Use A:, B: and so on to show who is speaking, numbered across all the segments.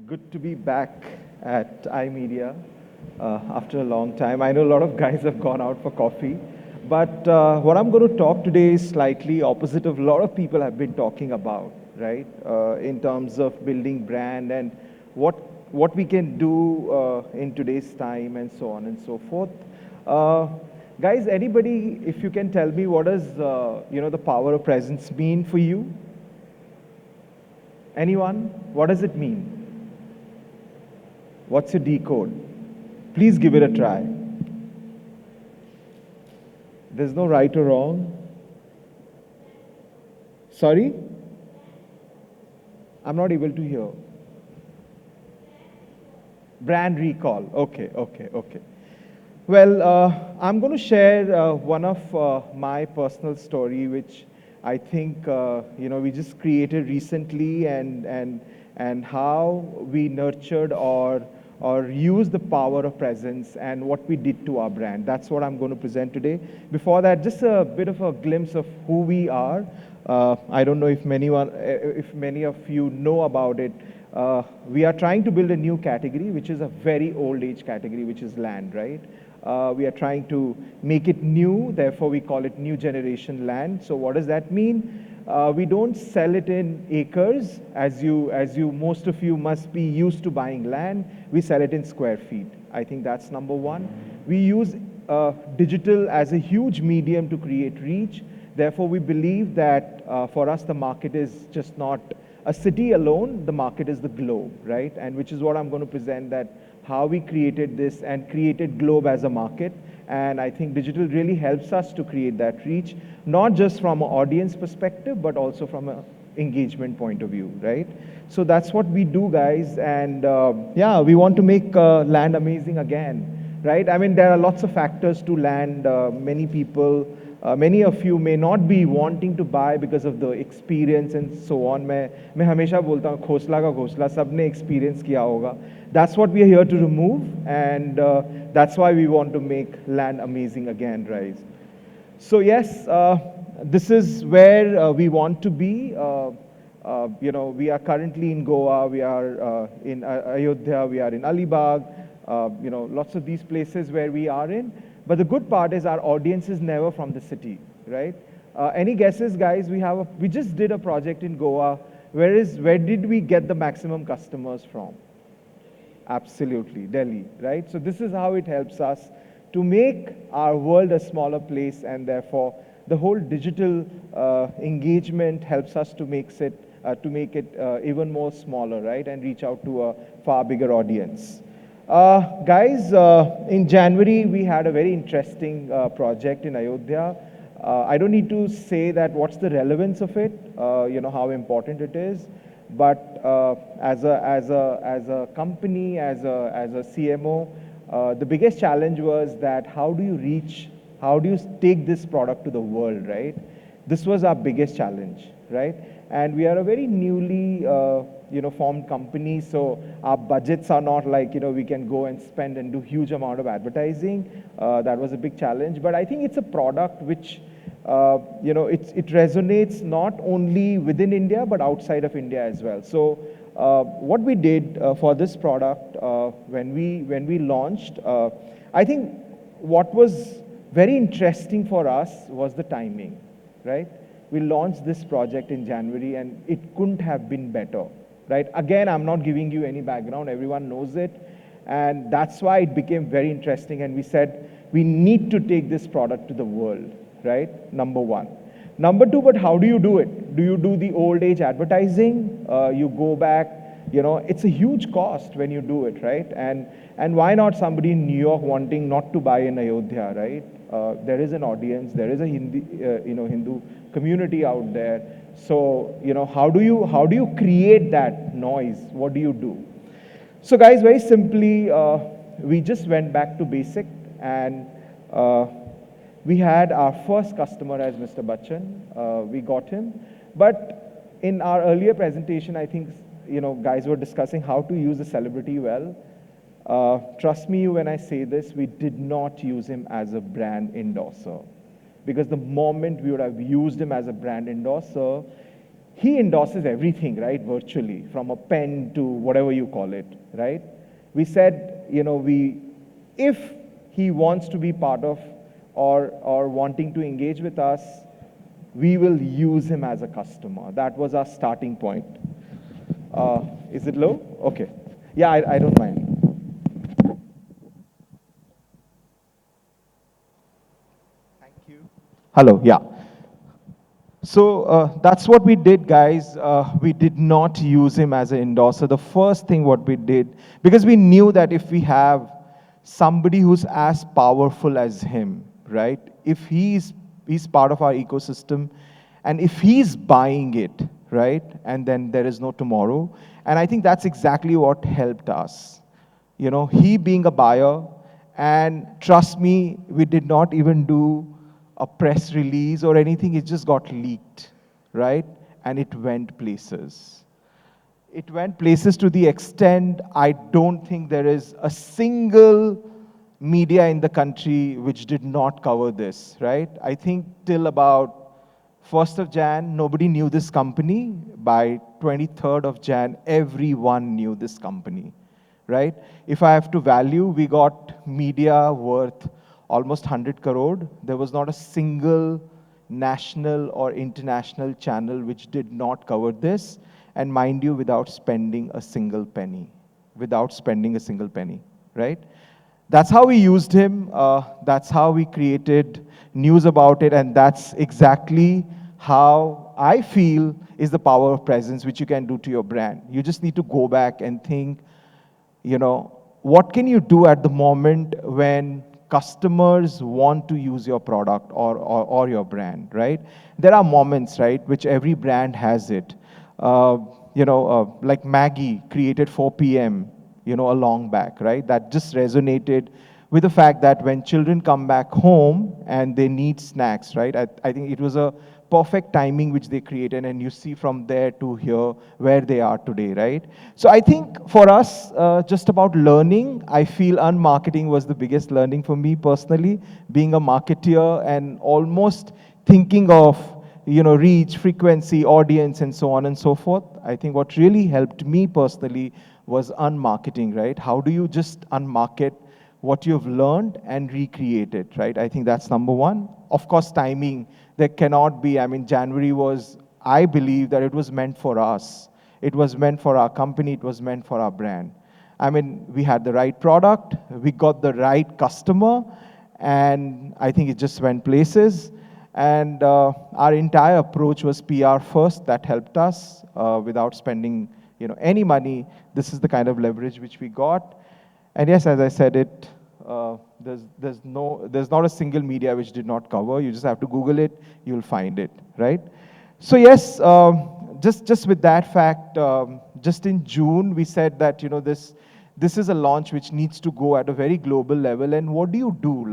A: Good to be back at iMedia after a long time. I know a lot of guys have gone out for coffee, but what I'm going to talk today is slightly opposite of a lot of people have been talking about, right? In terms of building brand and what what we can do in today's time and so on and so forth. Uh, Guys, anybody, if you can tell me what does the power of presence mean for you? Anyone? What does it mean? What's your decode? Please give it a try. There's no right or wrong. Sorry? I'm not able to hear. Brand recall. Okay, okay, okay. Well, I'm going to share one of my personal story, which I think we just created recently, and how we nurtured or used the power of presence and what we did to our brand. That's what I'm going to present today. Before that, just a bit of a glimpse of who we are. I don't know if many of you know about it. We are trying to build a new category, which is a very old age category, which is land, right? We are trying to make it new, therefore we call it new generation land. So what does that mean? We don't sell it in acres, as you most of you must be used to buying land. We sell it in square feet. I think that's number one. We use digital as a huge medium to create reach. Therefore, we believe that for us, the market is just not a city alone, the market is the globe, right? And which is what I'm going to present, that how we created this and created globe as a market. And I think digital really helps us to create that reach, not just from an audience perspective, but also from an engagement point of view, right? So that's what we do, guys. And yeah, we want to make land amazing again, right? I mean, there are lots of factors to land. Many of you may not be wanting to buy because of the experience and so on. मैं हमेशा बोलता हूँ खोसला का घोसला सबने experience किया होगा. That's what we are here to remove, and that's why we want to make land amazing again, right? So yes, this is where we want to be. We are currently in Goa, we are in Ayodhya, we are in Alibag, lots of these places where we are in. But the good part is our audience is never from the city, right? Any guesses, guys? We just did a project in Goa. Where did we get the maximum customers from? Absolutely, Delhi, right? So this is how it helps us to make our world a smaller place, and therefore the whole digital engagement helps us to make it even more smaller, right, and reach out to a far bigger audience. Guys, in January we had a very interesting project in Ayodhya. I don't need to say that what's the relevance of it, how important it is. But as a company, as a CMO, the biggest challenge was that how do you take this product to the world, right? This was our biggest challenge, right? And we are a very newly formed company, so our budgets are not like we can go and spend and do huge amount of advertising. That was a big challenge, but I think it's a product which it resonates not only within India, but outside of India as well. So what we did for this product when we launched, I think what was very interesting for us was the timing, right? We launched this project in January and it couldn't have been better, right? Again, I'm not giving you any background, everyone knows it. And that's why it became very interesting, and we said, we need to take this product to the world, right? Number one. Number two, but how do you do it? Do you do the old age advertising? You go back, it's a huge cost when you do it, right? And why not somebody in New York wanting not to buy in Ayodhya, right? There is an audience, there is a Hindu community out there. So, how do you create that noise? What do you do? So guys, very simply, we just went back to basic, and we had our first customer as Mr. Bachchan. We got him. But in our earlier presentation, I think, guys were discussing how to use a celebrity well. Trust me when I say this, we did not use him as a brand endorser. Because the moment we would have used him as a brand endorser, he endorses everything, right, virtually, from a pen to whatever you call it, right? We said, if he wants to be part of or wanting to engage with us, we will use him as a customer. That was our starting point. Is it low? Okay. Yeah, I don't mind. Thank you. Hello, yeah. So that's what we did, guys. We did not use him as an endorser. The first thing what we did, because we knew that if we have somebody who's as powerful as him, right? If he's part of our ecosystem, and if he's buying it, right? And then there is no tomorrow. And I think that's exactly what helped us. He being a buyer, and trust me, we did not even do a press release or anything. It just got leaked, right? And it went places. It went places to the extent I don't think there is a single media in the country which did not cover this, right? I think till about 1st of Jan, nobody knew this company. By 23rd of Jan, everyone knew this company, right? If I have to value, we got media worth almost 100 crore. There was not a single national or international channel which did not cover this. And mind you, without spending a single penny. Without spending a single penny, right? That's how we used him. That's how we created news about it. And that's exactly how I feel is the power of presence, which you can do to your brand. You just need to go back and think, what can you do at the moment when customers want to use your product or your brand, right? There are moments, right, which every brand has it. Like Maggie created 4 p.m., a long back, right? That just resonated with the fact that when children come back home and they need snacks, right? I think it was a perfect timing which they created, and you see from there to here where they are today, right? So I think for us, just about learning, I feel unmarketing was the biggest learning for me personally, being a marketeer and almost thinking of reach, frequency, audience, and so on and so forth. I think what really helped me personally was unmarketing, right? How do you just unmarket what you've learned and recreate it, right? I think that's number one. Of course, timing. There cannot be, January was, I believe that it was meant for us. It was meant for our company. It was meant for our brand. We had the right product. We got the right customer. And I think it just went places. And our entire approach was PR first. That helped us without spending any money. This is the kind of leverage which we got. And yes, as I said it, there's not a single media which did not cover. You just have to Google it, you'll find it, right? So yes, just with that fact, just in June we said that this is a launch which needs to go at a very global level. And what do you do?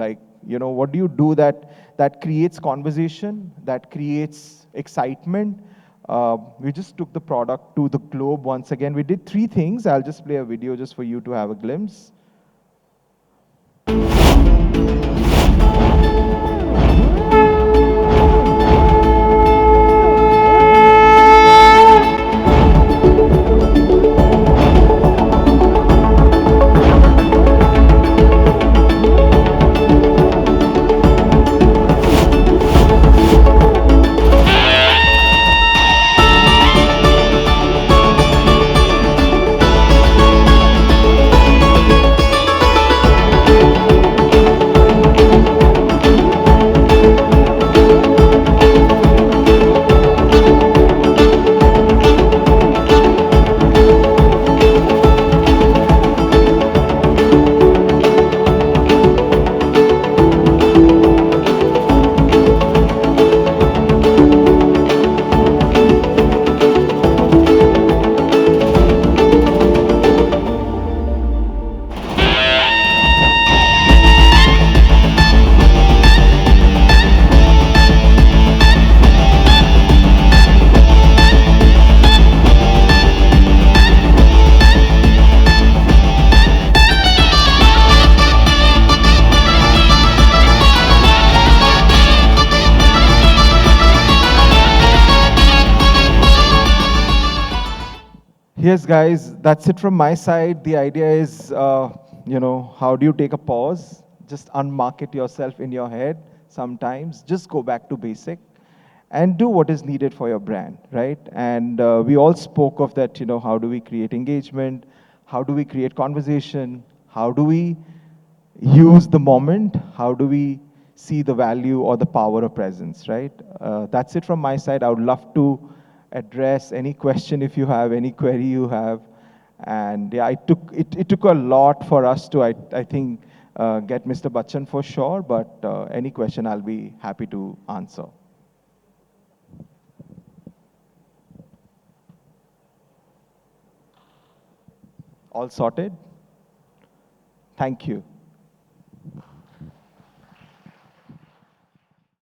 A: What do you do that creates conversation, that creates excitement? We just took the product to the globe once again. We did 3 things. I'll just play a video just for you to have a glimpse. Yes, guys, that's it from my side. The idea is, how do you take a pause? Just unmarket yourself in your head sometimes. Just go back to basic and do what is needed for your brand, right? And we all spoke of that, how do we create engagement? How do we create conversation? How do we use the moment? How do we see the value or the power of presence, right? That's it from my side. I would love to address any question if you have, any query you have. And yeah, it took a lot for us to, I think, get Mr. Bachchan for sure, but any question I'll be happy to answer. All sorted? Thank you.